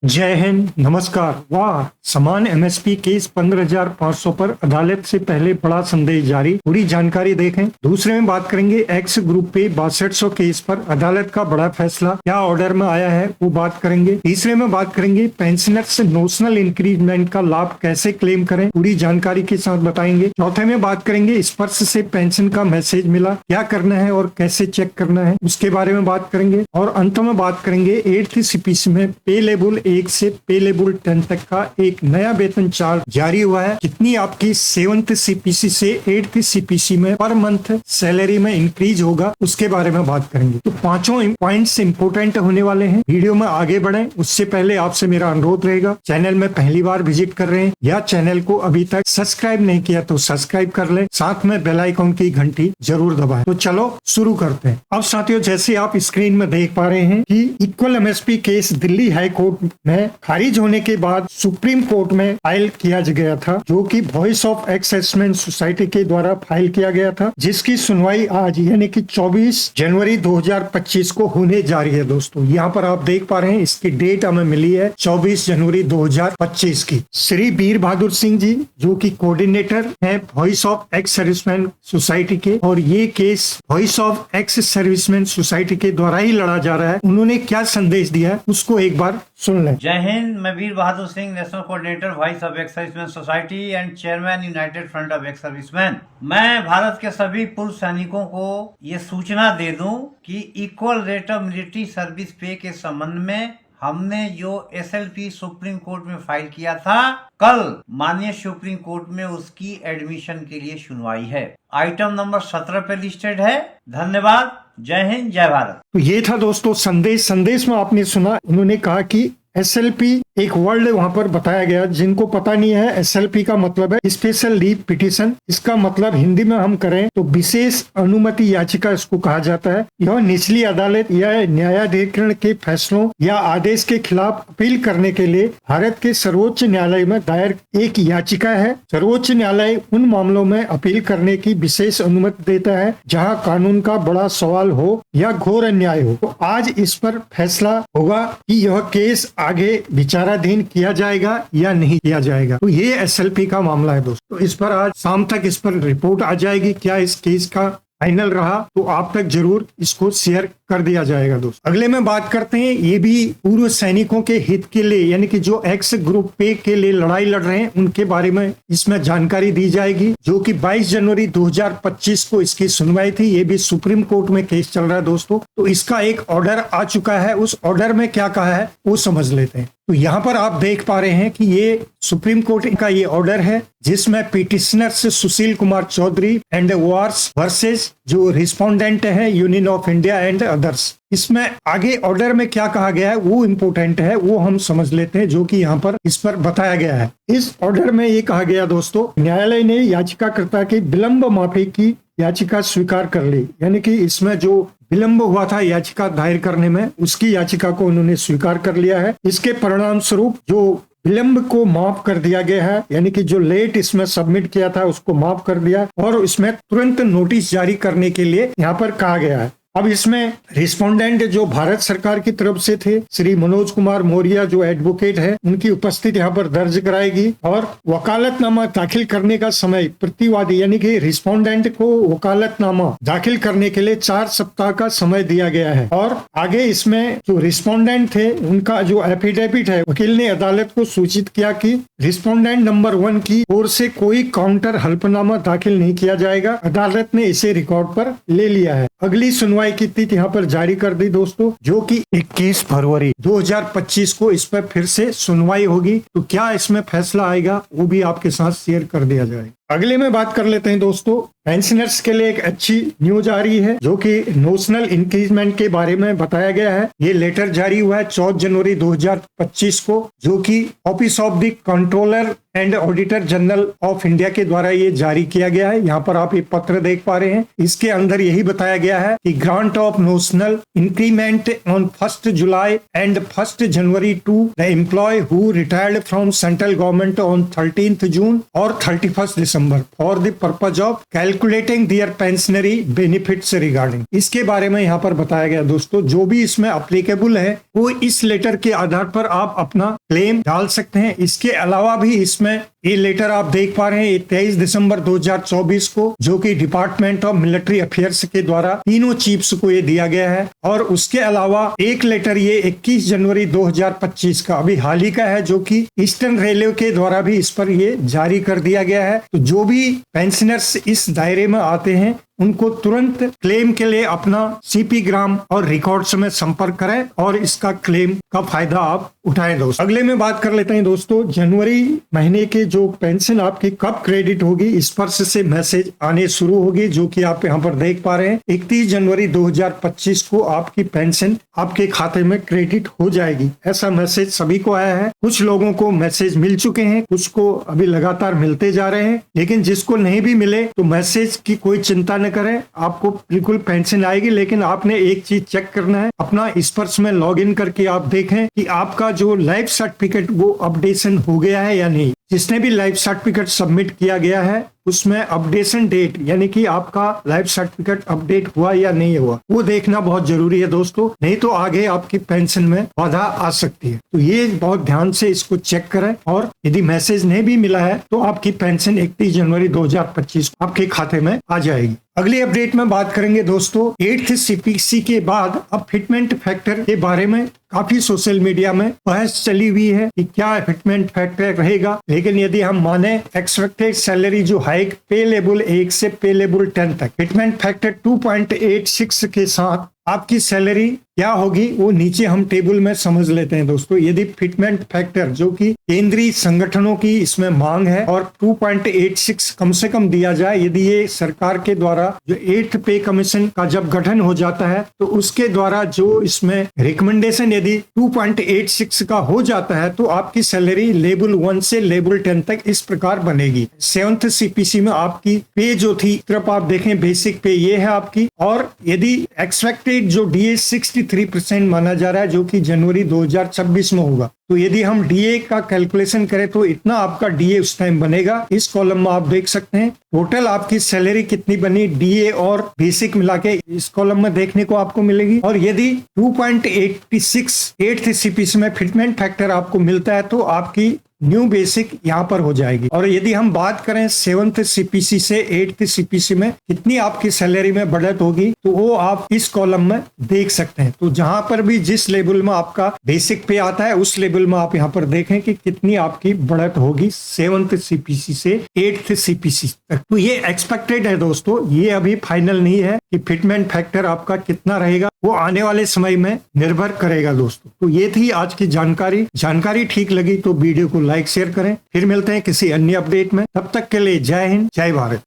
जय हिंद, नमस्कार। वाह, समान एमएसपी केस 15,500 पर अदालत से पहले बड़ा संदेश जारी। पूरी जानकारी देखें। दूसरे में बात करेंगे एक्स ग्रुप पे 6200 केस पर अदालत का बड़ा फैसला, क्या ऑर्डर में आया है वो बात करेंगे। तीसरे में बात करेंगे पेंशनर्स नोशनल इंक्रीजमेंट का लाभ कैसे क्लेम करें, पूरी जानकारी के साथ बताएंगे। चौथे में बात करेंगे स्पर्श से पेंशन का मैसेज मिला, क्या करना है और कैसे चेक करना है उसके बारे में बात करेंगे। और अंत में बात करेंगे 8th सीपीसी में पे लेबल 1 से पे लेबल 10 तक का एक नया वेतन चार्ट जारी हुआ है। कितनी आपकी 7th सीपीसी से 8th सीपीसी में पर मंथ सैलरी में इंक्रीज होगा उसके बारे में बात करेंगे। तो पांचों पॉइंट्स इंपोर्टेंट होने वाले हैं। वीडियो में आगे बढ़ें उससे पहले आपसे मेरा अनुरोध रहेगा, चैनल में पहली बार विजिट कर रहे हैं या चैनल को अभी तक सब्सक्राइब नहीं किया तो सब्सक्राइब कर ले, साथ में बेल आइकॉन की घंटी जरूर दबाएं। तो चलो शुरू करते हैं। अब साथियों, जैसे आप स्क्रीन में देख पा रहे हैं कि equal MSP case Delhi high court में खारिज होने के बाद सुप्रीम कोर्ट में फाइल किया गया था, जो कि वॉइस ऑफ एक्सेसमेंट सोसाइटी के द्वारा फाइल किया गया था, जिसकी सुनवाई आज यानी कि 24 जनवरी 2025 को होने जा रही है। दोस्तों यहाँ पर आप देख पा रहे हैं, इसकी डेट हमें मिली है 24 जनवरी 2025 की। श्री वीर बहादुर सिंह जी जो कि कोऑर्डिनेटर है voice of ex serviceman society के, और ये case voice of ex serviceman society के द्वारा ही लड़ा जा रहा है। उन्होंने क्या संदेश दिया है उसको एक बार सुन लें। जय हिंद, मैं Veer Bahadur Singh, national coordinator voice of ex serviceman society and chairman united front of ex serviceman. मैं भारत के सभी पूर्व सैनिकों को ये सूचना दे दूं कि equal rate of military service पे के संबंध में हमने जो एसएलपी सुप्रीम कोर्ट में फाइल किया था, कल माननीय सुप्रीम कोर्ट में उसकी एडमिशन के लिए सुनवाई है। आइटम नंबर 17 पे लिस्टेड है। धन्यवाद। जय हिंद, जय भारत। तो ये था दोस्तों संदेश में आपने सुना, उन्होंने कहा कि एसएलपी एक वर्ड वहां पर बताया गया। जिनको पता नहीं है, एसएलपी का मतलब है स्पेशल लीव पिटीशन। इसका मतलब हिंदी में हम करें तो विशेष अनुमति याचिका इसको कहा जाता है। यह निचली अदालत या न्यायाधिकरण के फैसलों या आदेश के खिलाफ अपील करने के लिए भारत के सर्वोच्च न्यायालय में दायर एक याचिका है। सर्वोच्च न्यायालय उन मामलों में अपील करने की विशेष अनुमति देता है जहाँ कानून का बड़ा सवाल हो या घोर अन्याय हो। तो आज इस पर फैसला होगा कि यह केस आगे विचाराधीन किया जाएगा या नहीं किया जाएगा। तो ये एसएलपी का मामला है दोस्तों। तो इस पर आज शाम तक इस पर रिपोर्ट आ जाएगी, क्या इस केस का फाइनल रहा, तो आप तक जरूर इसको शेयर कर दिया जाएगा दोस्तों। अगले में बात करते हैं, ये भी पूर्व सैनिकों के हित के लिए यानी कि जो एक्स ग्रुप पे के लिए लड़ाई लड़ रहे हैं उनके बारे में इसमें जानकारी दी जाएगी, जो कि 22 जनवरी 2025 को इसकी सुनवाई थी। ये भी सुप्रीम कोर्ट में केस चल रहा है दोस्तों। तो इसका एक ऑर्डर आ चुका है, उस ऑर्डर में क्या कहा है वो समझ लेते हैं। तो यहाँ पर आप देख पा रहे हैं कि ये सुप्रीम कोर्ट का ये ऑर्डर है जिसमें पिटिशनर्स सुशील कुमार चौधरी एंड वार्स वर्सेस जो रिस्पोंडेंट है union of India and others. इसमें आगे ऑर्डर में क्या कहा गया है वो इम्पोर्टेंट है, वो हम समझ लेते हैं, जो कि यहाँ पर इस पर बताया गया है। इस ऑर्डर में ये कहा गया दोस्तों, न्यायालय ने याचिकाकर्ता की विलंब माफी की याचिका स्वीकार कर ली, यानी कि इसमें जो विलंब हुआ था याचिका दायर करने में उसकी याचिका को उन्होंने स्वीकार कर लिया है। इसके परिणाम स्वरूप जो विलंब को माफ कर दिया गया है, यानी कि जो लेट इसमें सबमिट किया था उसको माफ कर दिया और इसमें तुरंत नोटिस जारी करने के लिए यहाँ पर कहा गया है। अब इसमें रिस्पोंडेंट जो भारत सरकार की तरफ से थे, श्री मनोज कुमार मौर्य जो एडवोकेट है, उनकी उपस्थिति यहाँ पर दर्ज कराएगी। और वकालतनामा दाखिल करने का समय प्रतिवादी यानी कि रिस्पोंडेंट को वकालतनामा दाखिल करने के लिए 4 सप्ताह का समय दिया गया है। और आगे इसमें जो रिस्पोंडेंट थे उनका जो एफिडेविट है, वकील ने अदालत को सूचित किया कि रिस्पोंडेंट नंबर 1 की ओर से कोई काउंटर हल्फनामा दाखिल नहीं किया जाएगा। अदालत ने इसे रिकॉर्ड पर ले लिया है। अगली सुनवाई की तिथि यहाँ पर जारी कर दी दोस्तों, जो कि 21 फरवरी 2025 को इस पर फिर से सुनवाई होगी। तो क्या इसमें फैसला आएगा वो भी आपके साथ शेयर कर दिया जाएगा। अगले में बात कर लेते हैं दोस्तों, पेंशनर्स के लिए एक अच्छी न्यूज आ रही है, जो कि नोशनल इंक्रीजमेंट के बारे में बताया गया है। ये लेटर जारी हुआ है 14 जनवरी 2025 को, जो कि office of the controller and auditor general of India के द्वारा ये जारी किया गया है। यहाँ पर आप ये पत्र देख पा रहे हैं। इसके अंदर यही बताया गया है कि grant of notional increment on 1 July and 1 January to the employ who retired from central government on 13 June और 31 December December for the purpose of calculating their pensionary benefits regarding. इसके बारे में यहाँ पर बताया गया दोस्तों, जो भी इसमें अप्लीकेबल है वो इस लेटर के आधार पर आप अपना क्लेम डाल सकते हैं। इसके अलावा भी इसमें ये लेटर आप देख पा रहे हैं, 23 दिसंबर 2024 को, जो कि डिपार्टमेंट ऑफ मिलिट्री अफेयर्स के द्वारा तीनों चीफ्स को ये दिया गया है। और उसके अलावा एक लेटर ये 21 जनवरी 2025 का अभी हाल ही का है, जो कि ईस्टर्न रेलवे के द्वारा भी इस पर ये जारी कर दिया गया है। तो जो भी पेंशनर्स इस दायरे में आते हैं उनको तुरंत क्लेम के लिए अपना सीपी ग्राम और रिकॉर्ड्स में संपर्क करें और इसका क्लेम का फायदा आप उठाएं दोस्तों। अगले में बात कर लेते हैं दोस्तों, जनवरी महीने के जो पेंशन आपकी कब क्रेडिट होगी, इस पर से मैसेज आने शुरू होगी, जो कि आप यहाँ पर देख पा रहे हैं। 31 जनवरी 2025 को आपकी पेंशन आपके खाते में क्रेडिट हो जाएगी, ऐसा मैसेज सभी को आया है। कुछ लोगों को मैसेज मिल चुके हैं, कुछ को अभी लगातार मिलते जा रहे हैं, लेकिन जिसको नहीं भी मिले तो मैसेज की कोई चिंता न करें, आपको बिल्कुल पेंशन आएगी। लेकिन आपने एक चीज चेक करना है, अपना स्पर्श में लॉगिन करके आप देखें कि आपका जो लाइफ सर्टिफिकेट वो अपडेशन हो गया है या नहीं। जिसने भी लाइफ सर्टिफिकेट सबमिट किया गया है उसमें अपडेशन डेट यानी कि आपका लाइफ सर्टिफिकेट अपडेट हुआ या नहीं हुआ वो देखना बहुत जरूरी है दोस्तों, नहीं तो आगे आपकी पेंशन में बाधा आ सकती है। तो ये बहुत ध्यान से इसको चेक करें, और यदि मैसेज नहीं भी मिला है तो आपकी पेंशन 31 जनवरी 2025 आपके खाते में आ जाएगी। अगली अपडेट में बात करेंगे दोस्तों 8th CPC के बाद अब फिटमेंट फैक्टर के बारे में काफी सोशल मीडिया में बहस चली हुई है कि क्या फिटमेंट फैक्टर रहेगा। लेकिन यदि हम माने एक्सपेक्टेड सैलरी जो हाइक पे लेवल 1 से पे लेवल 10 तक फिटमेंट फैक्टर 2.86 के साथ आपकी सैलरी क्या होगी वो नीचे हम टेबल में समझ लेते हैं दोस्तों। यदि फिटमेंट फैक्टर जो कि केंद्रीय संगठनों की इसमें मांग है और 2.86 कम से कम दिया जाए, यदि ये सरकार के द्वारा जो 8th पे कमीशन का जब गठन हो जाता है तो उसके द्वारा जो इसमें रिकमेंडेशन यदि 2.86 का हो जाता है तो आपकी सैलरी लेवल 1 से लेवल 10 तक इस प्रकार बनेगी। 7th CPC में आपकी पे जो थी तरफ आप देखें बेसिक पे ये है आपकी, और यदि एक्सपेक्टेड जो DA 63% माना जा रहा है जो कि जनवरी 2026 में होगा, तो यदि हम DA का कैलकुलेशन करें तो इतना आपका DA उस टाइम बनेगा। इस कॉलम में आप देख सकते हैं टोटल आपकी सैलरी कितनी बनी DA और बेसिक मिला के इस कॉलम में देखने को आपको मिलेगी। और यदि 2.86 8th CPC में फिटमेंट फैक्टर आपको मिलता है तो आपकी न्यू बेसिक यहाँ पर हो जाएगी। और यदि हम बात करें 7th CPC से 8th CPC में कितनी आपकी सैलरी में बढ़त होगी तो वो आप इस कॉलम में देख सकते हैं। तो जहां पर भी जिस लेवल में आपका बेसिक पे आता है उस लेवल में आप यहाँ पर देखें कि कितनी आपकी बढ़त होगी 7th CPC से 8th CPC तक। तो ये एक्सपेक्टेड है दोस्तों, ये अभी फाइनल नहीं है कि फिटमेंट फैक्टर आपका कितना रहेगा, वो आने वाले समय में निर्भर करेगा दोस्तों। तो ये थी आज की जानकारी ठीक लगी तो वीडियो को लाइक शेयर करें। फिर मिलते हैं किसी अन्य अपडेट में, तब तक के लिए जय हिंद जय भारत।